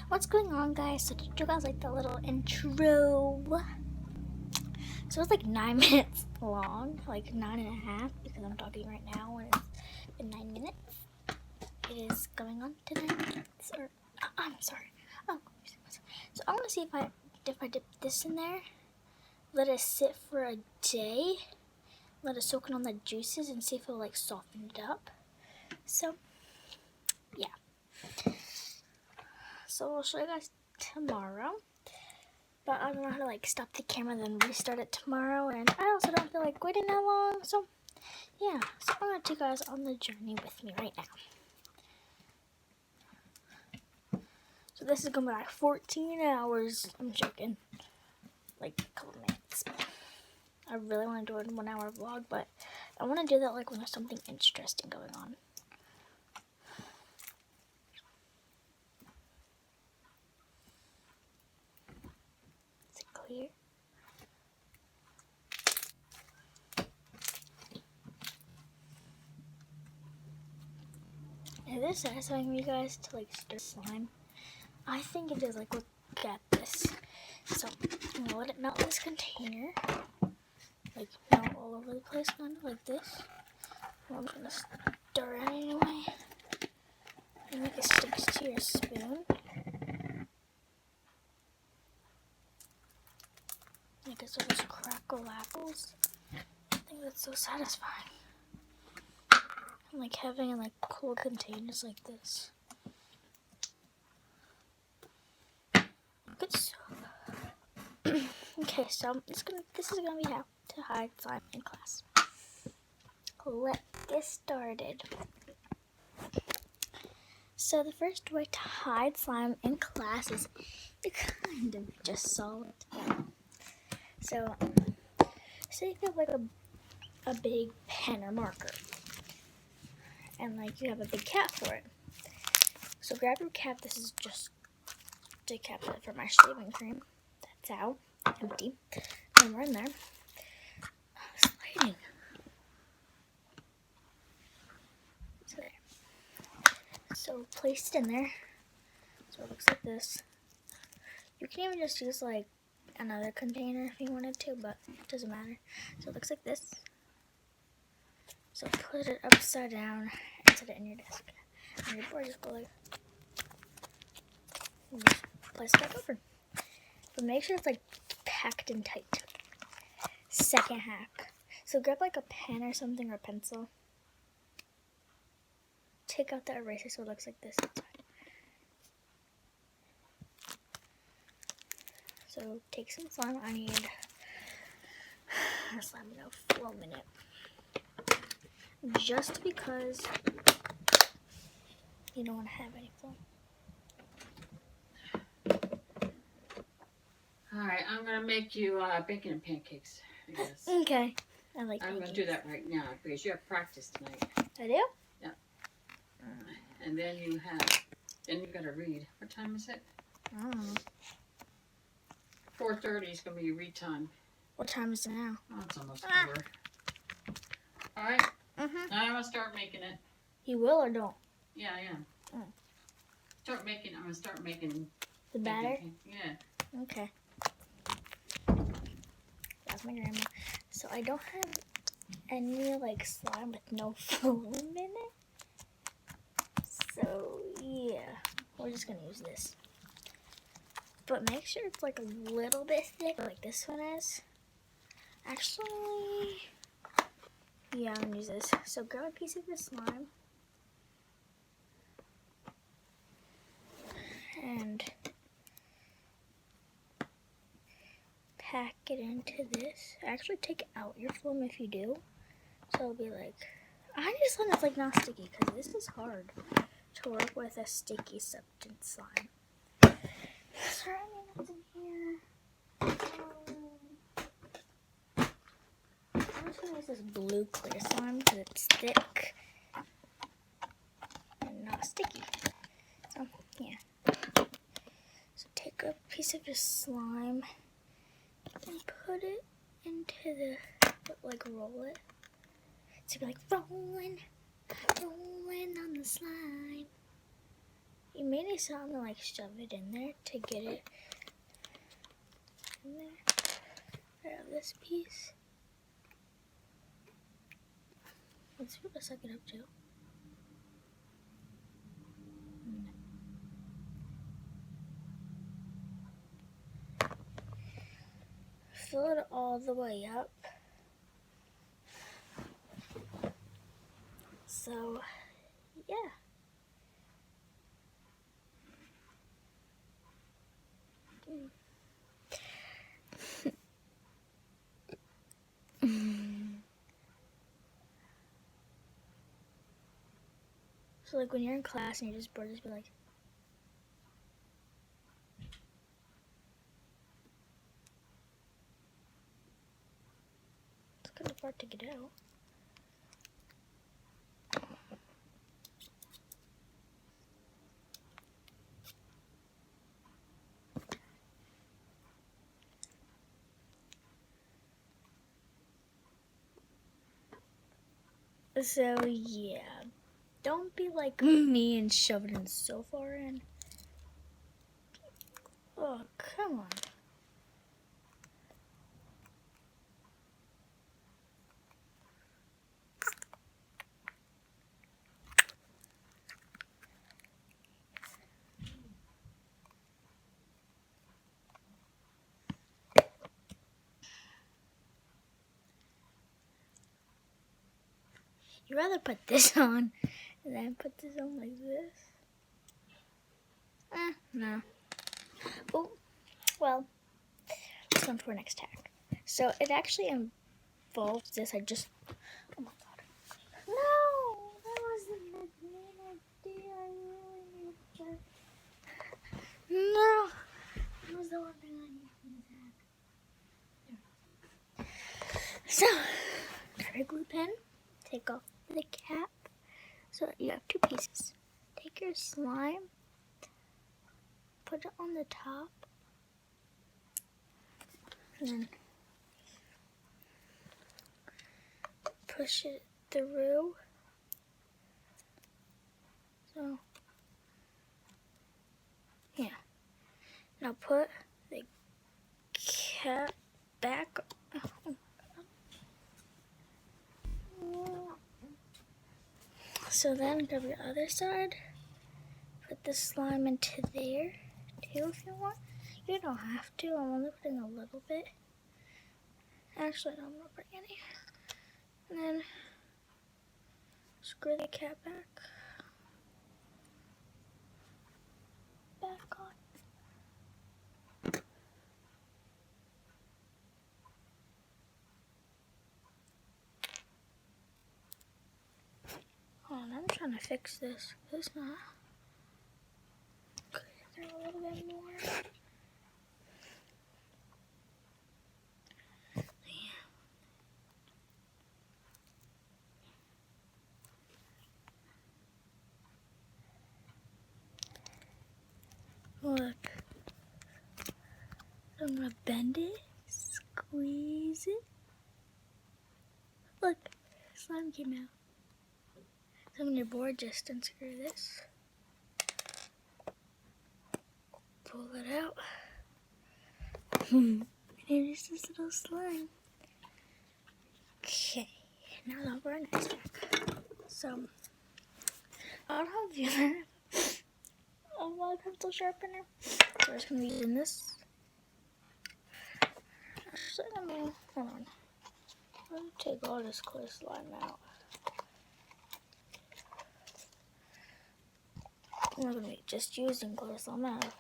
What's going on, guys? So did you guys like the little intro? So it's like 9 minutes long, like 9.5, because I'm talking right now and it's been 9 minutes. It is going on to 9 minutes, or I'm sorry. Oh, so I want to see if I dip this in there, let it sit for a day, let it soak in on the juices, and see if it'll like soften it up. So yeah. So I'll show you guys tomorrow. But I don't know how to like stop the camera and then restart it tomorrow, and I also don't feel like waiting that long, so yeah. So I'm gonna take you guys on the journey with me right now. So this is gonna be like 14 hours. I'm joking, like a couple minutes. I really want to do a 1 hour vlog, but I want to do that like when there's something interesting going on. Is it clear? Is this satisfying for you guys to like stir slime? I think it is. Like, look at this. So I'm gonna let it melt in this container. Like melt all over the place, kind of like this. I'm gonna stir it anyway. And make it stick to your spoon. Make it so there's crackle apples. I think that's so satisfying. And like having in like cool containers like this. Good stuff. Okay, so this is gonna be how to hide slime in class. Let's get started. So the first way to hide slime in class is you kind of just saw it. So say if you have like a big pen or marker, and like you have a big cap for it. So grab your cap. This is just the cap for my shaving cream. That's out, empty. And we're in there. Sliding. So there. So place it in there. So it looks like this. You can even just use like another container if you wanted to, but it doesn't matter. So it looks like this. So put it upside down and set it in your desk. And your board just go like, and just place it back over. But make sure it's like packed in tight. Second hack. So grab like a pen or something or a pencil. Take out the eraser so it looks like this inside. So take some slime. I need slime in a flow minute. Just because you don't want to have any flow. Alright, I'm going to make you bacon and pancakes, I guess. Okay. I like I'm going to do that right now because you have practice tonight. I do? Yeah. And then you got to read. What time is it? I don't know. 4:30 is going to be your read time. What time is it now? Oh, it's almost 4. Alright. Now I'm going to start making it. You will or don't? Yeah, I am. Oh. I'm going to start making the batter? Yeah. Okay. That's my grandma. So I don't have any like slime with no foam in it. So yeah, we're just gonna use this. But make sure it's like a little bit thick, like this one is. Actually, yeah, I'm gonna use this. So grab a piece of the slime and pack it into this. Actually, take out your foam if you do. So it'll be like, I need one that's like not sticky because this is hard to work with a sticky substance slime. Is there any nuts in here? I'm just gonna use this blue clear slime because it's thick and not sticky. So yeah. So take a piece of this slime and put it into the, like roll it. So be like rolling on the slime. You may need something to like shove it in there to get it in there. I have this piece. Let's see what I suck it up to. Fill it all the way up. So, yeah. So like when you're in class and you're just bored, just be like, it's kind of hard to get out. So yeah, don't be like me and shove it in so far in. Oh, come on. You'd rather put this on and then put this on like this? No. Oh, well, let's go on for our next tag. So it actually involves this. Oh my god. No! That wasn't a good idea. I really need to. No! That was the one thing I needed to tag. So, grab a glue pen, take off the cap. So you have two pieces. Take your slime, put it on the top, and then push it through. So, yeah. Now put the cap back. So then grab your other side, put the slime into there too if you want. You don't have to, I'm only putting a little bit. Actually, no, I'm not putting any. And then screw the cap back on. Hold on, I'm trying to fix this. It's not. Okay, there a little bit more. Look. I'm gonna bend it, squeeze it. Look, slime came out. So when you're bored, just unscrew this. Pull it out. And here's this little slime. Okay, now on for our next pack. So, I don't have the other pencil sharpener. So we're just gonna be using this. Actually, hold on. I'm gonna take all this clear slime out. I'm not gonna be just using clear slime out.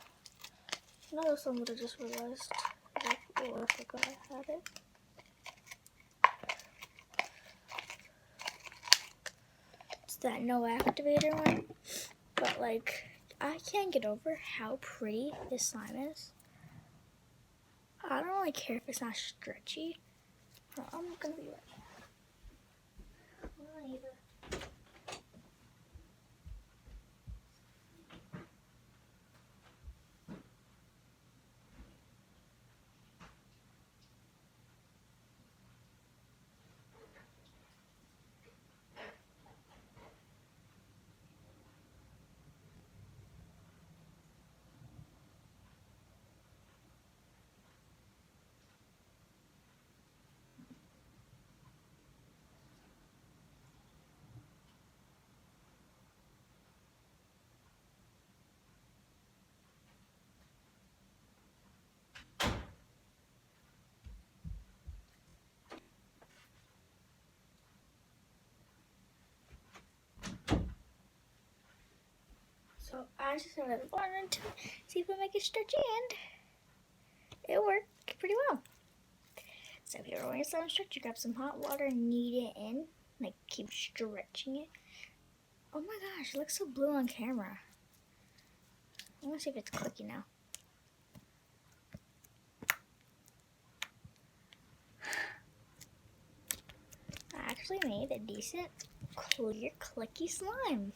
Another slime that I just realized I forgot I had it. It's that no activator one. But like, I can't get over how pretty this slime is. I don't really care if it's not stretchy. I'm gonna be right back. I just wanted to see if we make it stretchy, and it worked pretty well. So if you're wearing some stretch, grab some hot water and knead it in. Like, keep stretching it. Oh my gosh, it looks so blue on camera. I'm gonna see if it's clicky now. I actually made a decent, clear, clicky slime.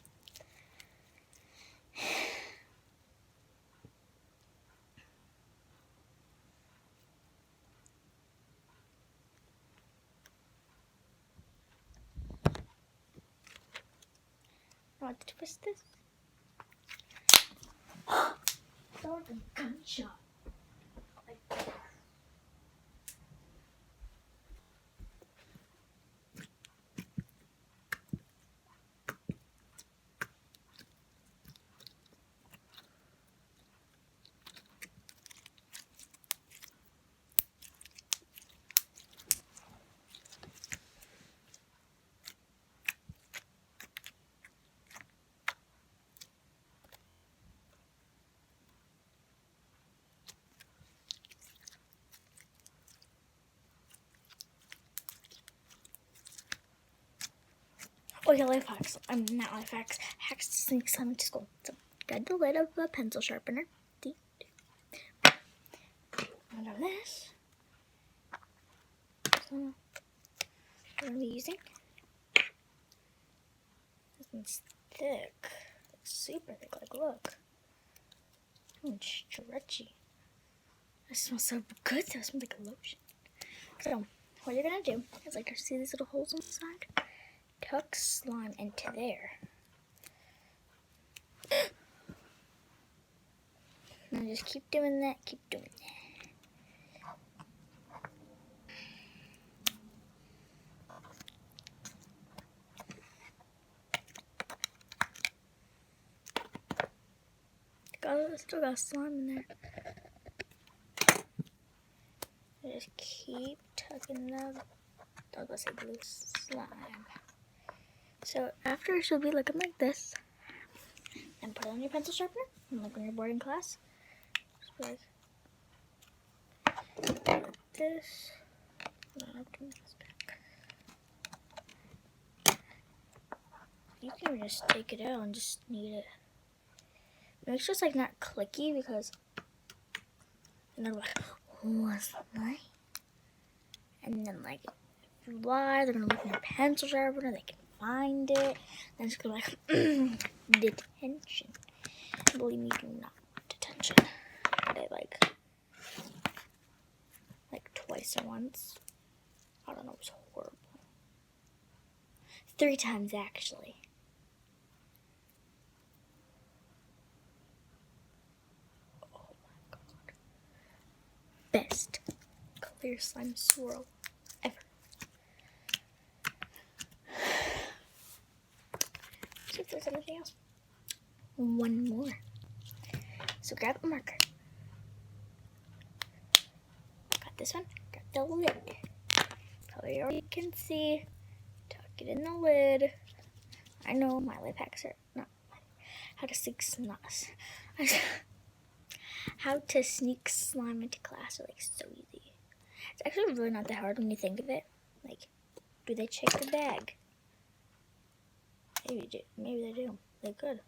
I want to twist this. That was a gunshot. Oh yeah, life hacks. Not life hacks. Hacks to sneak slime into school. So, get the lid of a pencil sharpener. Out of this. So, I'm going to be using. This one's thick. It's super thick. Like, look. And stretchy. It smells so good. It smells like a lotion. So, what you're going to do is, like, see these little holes on the side? Tuck slime into there. And just keep doing that, keep doing that. Still got slime in there. Just keep tucking the, I was about to say blue slime. So after it should be looking like this. And put it on your pencil sharpener. And like when you're bored in class. Just like this. I have to move this back. You can even just take it out and just knead it. Make sure it's like not clicky because and they're like, what's that? And then like if you lie, they're gonna look in your pencil sharpener, they can find it. Then it's gonna be like detention. Believe me, do not detention. I did like twice or once. I don't know, it was horrible. 3 times actually. Oh my god. Best clear slime swirl ever. See if there's anything else. One more. So grab a marker. Got this one. Grab the lid. Probably already can see. Tuck it in the lid. I know my life hacks are not how to sneak how to sneak slime into class are like so easy. It's actually really not that hard when you think of it. Like, do they check the bag? Maybe they do. They could.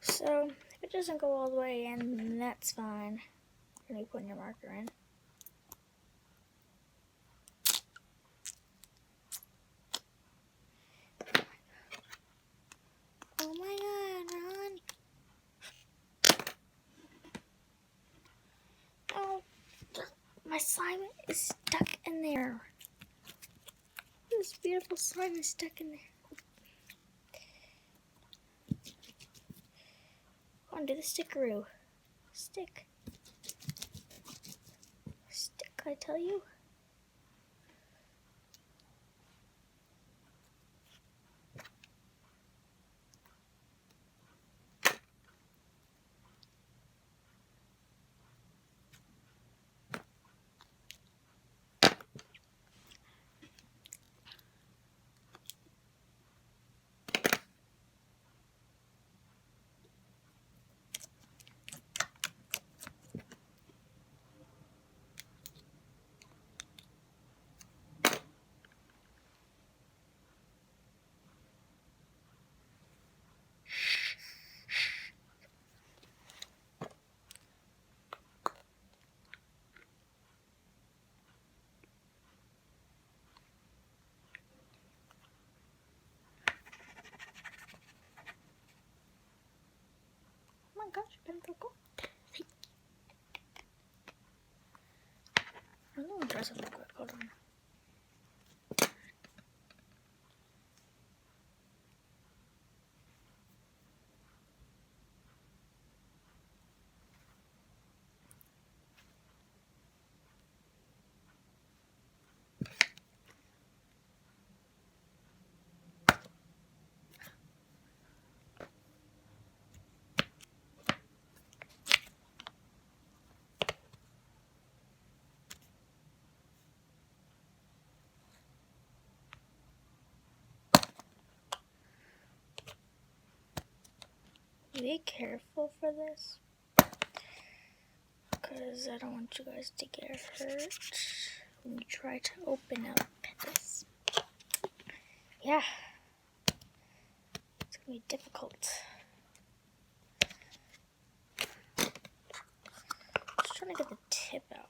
So, if it doesn't go all the way in, then that's fine. You're going to be putting your marker in. Oh my god, run! Oh, my slime is stuck in there. This beautiful slime is stuck in there. Come on, do the stickaroo. Stick. Stick, I tell you. my gosh, pencil go. I'm gonna dress up real quick. Hold on. Be careful for this, because I don't want you guys to get hurt when you try to open up this. Yeah, it's gonna be difficult. Just trying to get the tip out.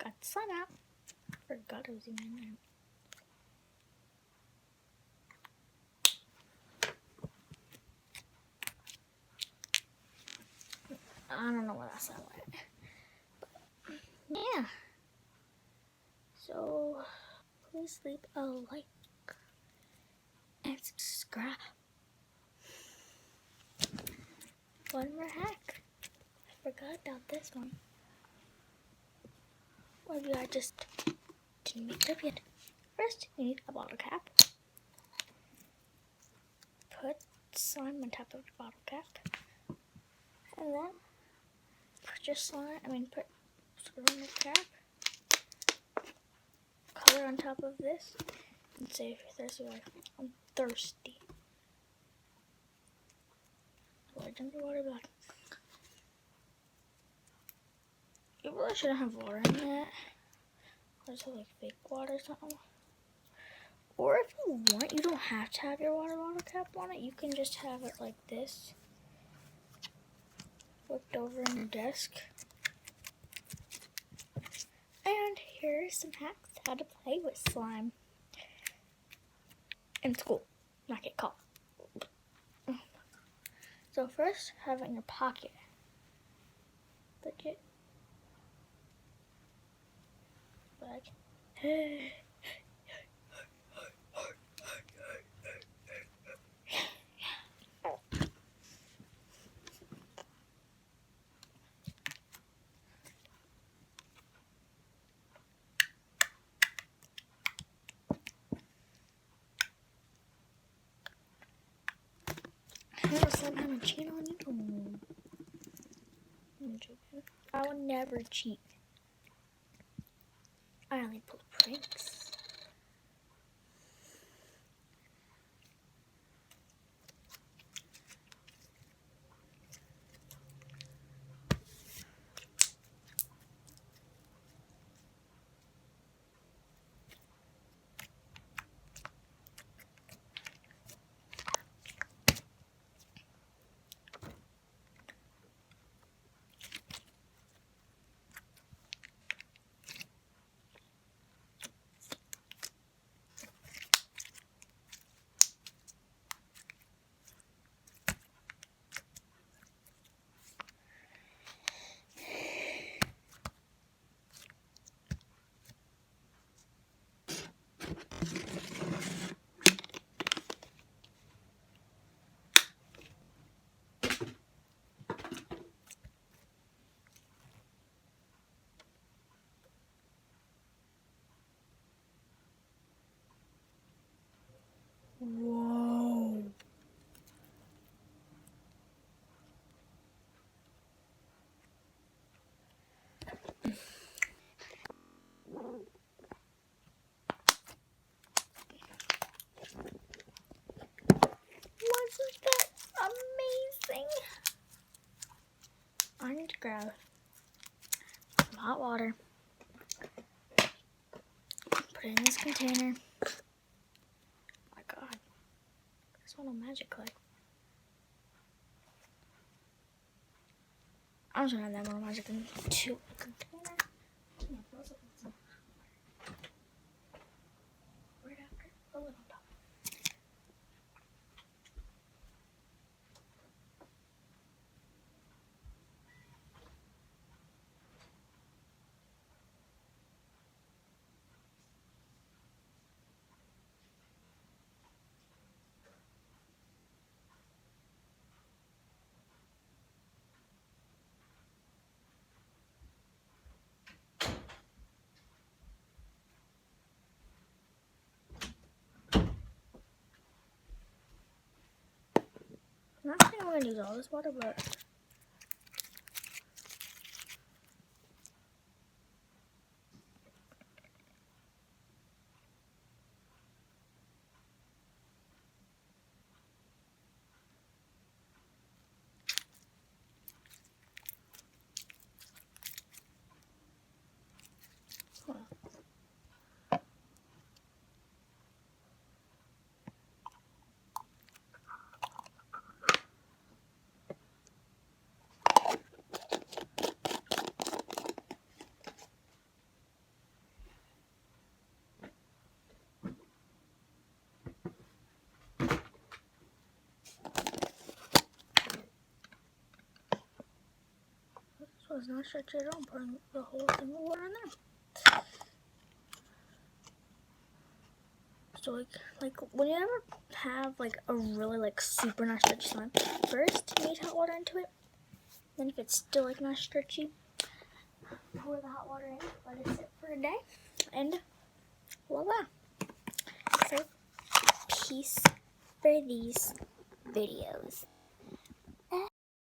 Got the slime out. Forgot it was even in there. I don't know where that slime went. But, yeah. So, please leave a like and subscribe. One more hack. I forgot about this one. Or maybe I just didn't make it up yet. First, you need a bottle cap. Put slime on top of the bottle cap. And then put your slime, put screw in the cap. Color on top of this. And say if you're thirsty, like, I'm thirsty. Large underwater black. You really shouldn't have water in that. Or just have like fake water or something. Or if you want, you don't have to have your water bottle cap on it. You can just have it like this. Flipped over on your desk. And here are some hacks how to play with slime in school, not get caught. So first, have it in your pocket. Put it like, hey. I have a slime channel on YouTube. I'm joking. I would never cheat. I only pull pranks. grab some hot water, put it in this container. Oh my god, this one will magic clay. I'm just gonna add that more magic into a container. Yeah, those are some right after. A little top. I'm not saying I'm gonna use all this water, but hold on. So it's not stretchy at all. I'm putting the whole thing of water in there. So like when you ever have like a really like super not stretchy slime, first you need hot water into it. Then if it's still like not stretchy, pour the hot water in, let it sit for a day, and voila. So peace for these videos.